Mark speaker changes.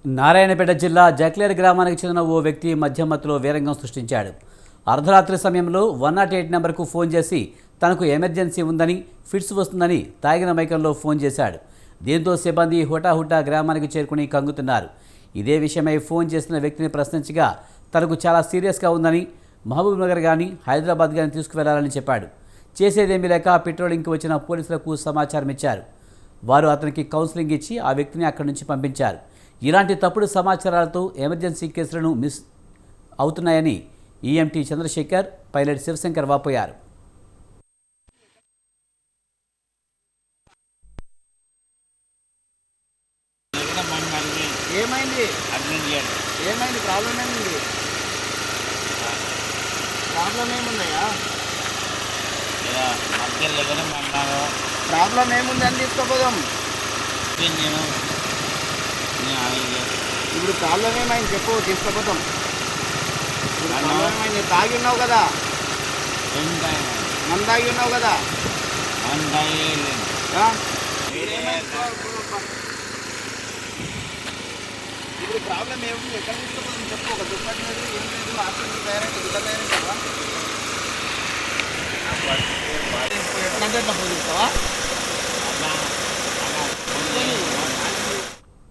Speaker 1: నారాయణపేట జిల్లా జక్లేర్ గ్రామానికి చెందిన ఓ వ్యక్తి మధ్యమత్తులో వీరంగం సృష్టించాడు. అర్ధరాత్రి సమయంలో 108 నెంబర్కు ఫోన్ చేసి తనకు ఎమర్జెన్సీ ఉందని, ఫిట్స్ వస్తుందని తాగిన మైకంలో ఫోన్ చేశాడు. దీంతో సిబ్బంది హుటాహుటా గ్రామానికి చేరుకుని కంగుతున్నారు. ఇదే విషయమై ఫోన్ చేసిన వ్యక్తిని ప్రశ్నించగా తనకు చాలా సీరియస్గా ఉందని, మహబూబ్ నగర్ కానీ హైదరాబాద్ కానీ తీసుకువెళ్లాలని చెప్పాడు. చేసేదేమీ లేక పెట్రోలింగ్కి వచ్చిన పోలీసులకు సమాచారం ఇచ్చారు. వారు అతనికి కౌన్సిలింగ్ ఇచ్చి ఆ వ్యక్తిని అక్కడి నుంచి పంపించారు. ఇలాంటి తప్పుడు సమాచారాలతో ఎమర్జెన్సీ కేసులను మిస్ అవుతున్నాయని ఈఎంటీ చంద్రశేఖర్, పైలట్ శివశంకర్ వాపోయారు.
Speaker 2: ఏమైంది ఏమైంది ప్రాబ్లం ఏముంది? ప్రాబ్లం ఏముందయ్యా? ప్రాబ్లం ఏముంది అని తీసుకోపోదాం. ఇప్పుడు ప్రాబ్లం ఏమైంది చెప్పు, తీసుకుపోతాం. ఇప్పుడు ప్రాబ్లం ఏమైంది? తాగి ఉన్నావు కదా, నన్ను తాగి ఉన్నావు కదా. ఇప్పుడు ప్రాబ్లం ఏముంది? ఎక్కడ తీసుకుపోతాం చెప్పు. ఒక దుప్పటి లేదు, ఏం లేదు, హాస్పిటల్ తయారైతే దుడ్డ తయారైతే ఎట్లా పోతావా?